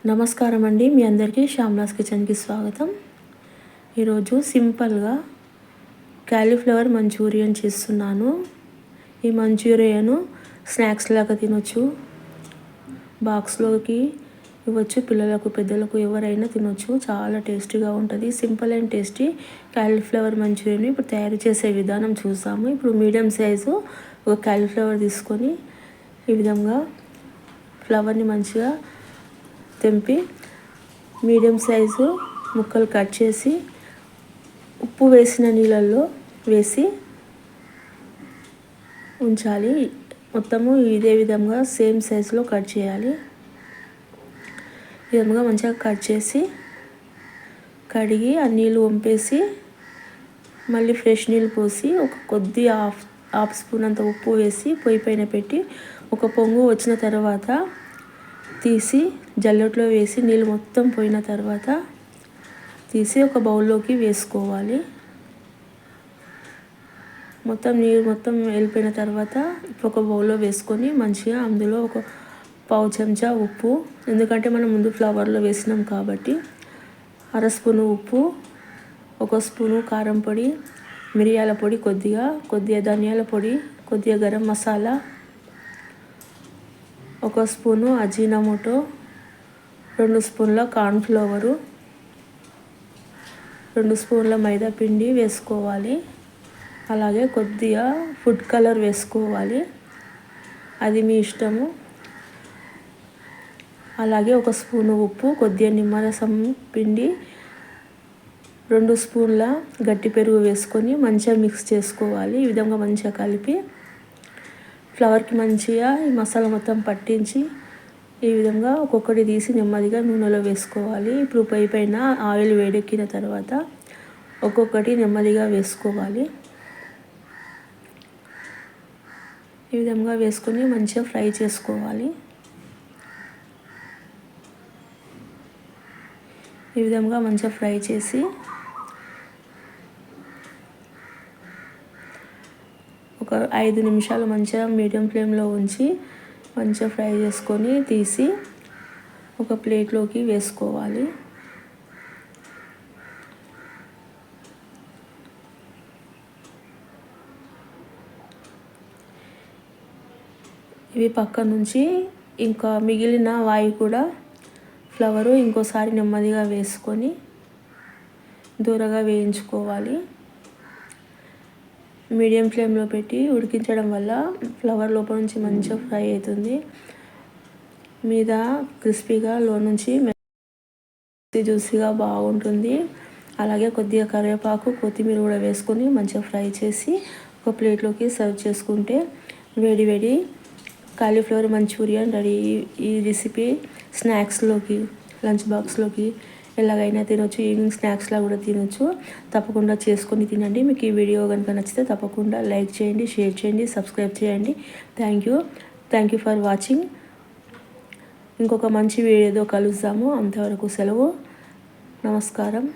నమస్కారం అండి, మీ అందరికీ శ్యామ్లాస్ కిచెన్కి స్వాగతం. ఈరోజు సింపుల్గా క్యాలీఫ్లవర్ మంచూరియన్ చేస్తున్నాను. ఈ మంచూరియన్ స్నాక్స్ లాగా తినొచ్చు, బాక్స్లోకి ఇవ్వచ్చు, పిల్లలకు పెద్దలకు ఎవరైనా తినొచ్చు. చాలా టేస్టీగా ఉంటుంది. Simple and tasty cauliflower Manchurian ఇప్పుడు తయారు చేసే విధానం చూసాము. ఇప్పుడు మీడియం సైజు ఒక క్యాలీఫ్లవర్ తీసుకొని ఈ విధంగా ఫ్లవర్ని మంచిగా తెంపి మీడియం సైజు ముక్కలు కట్ చేసి ఉప్పు వేసిన నీళ్ళల్లో వేసి ఉంచాలి. మొత్తము ఇదే విధంగా సేమ్ సైజులో కట్ చేయాలి. ఈ విధంగా మంచిగా కట్ చేసి కడిగి ఆ నీళ్ళు వంపేసి మళ్ళీ ఫ్రెష్ నీళ్ళు పోసి ఒక కొద్ది హాఫ్ స్పూన్ అంత ఉప్పు వేసి పొయ్యి పైన పెట్టి ఒక పొంగు వచ్చిన తర్వాత తీసి జల్లెట్లో వేసి నీళ్ళు మొత్తం పోయిన తర్వాత తీసి ఒక బౌల్లోకి వేసుకోవాలి. నీళ్ళు మొత్తం వెళ్ళిపోయిన తర్వాత ఒక బౌల్లో వేసుకొని మంచిగా అందులో ఒక పావు చెంచా ఉప్పు, ఎందుకంటే మనం ముందు ఫ్లవర్లో వేసినాం కాబట్టి అర స్పూను ఉప్పు, ఒక స్పూను కారం పొడి, మిరియాల పొడి కొద్దిగా ధనియాల పొడి, కొద్దిగా గరం మసాలా, ఒక స్పూను అజీనామోటో, 2 స్పూన్ల కార్న్ఫ్లవరు, 2 స్పూన్ల మైదా పిండి వేసుకోవాలి. అలాగే కొద్దిగా ఫుడ్ కలర్ వేసుకోవాలి, అది మీ ఇష్టము. అలాగే ఒక స్పూను ఉప్పు, కొద్దిగా నిమ్మరసం పిండి, 2 స్పూన్ల గట్టి పెరుగు వేసుకొని మంచిగా మిక్స్ చేసుకోవాలి. ఈ విధంగా మంచిగా కలిపి ఫ్లవర్కి మంచిగా ఈ మసాలా మొత్తం పట్టించి ఈ విధంగా ఒక్కొక్కటి తీసి నెమ్మదిగా నూనెలో వేసుకోవాలి. ఇప్పుడు పొయ్యి పైన ఆయిల్ వేడెక్కిన తర్వాత ఒక్కొక్కటి నెమ్మదిగా వేసుకోవాలి. ఈ విధంగా వేసుకొని మంచిగా ఫ్రై చేసుకోవాలి. ఈ విధంగా మంచిగా ఫ్రై చేసి ఒక 5 నిమిషాలు మంచిగా మీడియం ఫ్లేమ్లో ఉంచి మంచిగా ఫ్రై చేసుకొని తీసి ఒక ప్లేట్లోకి వేసుకోవాలి. ఇవి పక్క నుంచి ఇంకా మిగిలిన వాయి కూడా ఫ్లవరు ఇంకోసారి నెమ్మదిగా వేసుకొని దూరగా వేయించుకోవాలి. మీడియం ఫ్లేమ్లో పెట్టి ఉడికించడం వల్ల ఫ్లవర్ లోపల నుంచి మంచిగా ఫ్రై అవుతుంది. మీద క్రిస్పీగా నుంచి జ్యూసీగా బాగుంటుంది. అలాగే కొద్దిగా కరివేపాకు, కొత్తిమీర కూడా వేసుకొని మంచిగా ఫ్రై చేసి ఒక ప్లేట్లోకి సర్వ్ చేసుకుంటే వేడి వేడి కాలీఫ్లవర్ మంచూరియన్ రెడీ. ఈ రెసిపీ స్నాక్స్లోకి, లంచ్ బాక్స్లోకి ఎలాగైనా తినొచ్చు, ఈవినింగ్ స్నాక్స్లా కూడా తినొచ్చు. తప్పకుండా చేసుకొని తినండి. మీకు ఈ వీడియో కనుక నచ్చితే తప్పకుండా లైక్ చేయండి, షేర్ చేయండి, సబ్స్క్రైబ్ చేయండి. Thank you for watching. ఇంకొక మంచి వీడియోతో కలుద్దాము. అంతవరకు సెలవు. నమస్కారం.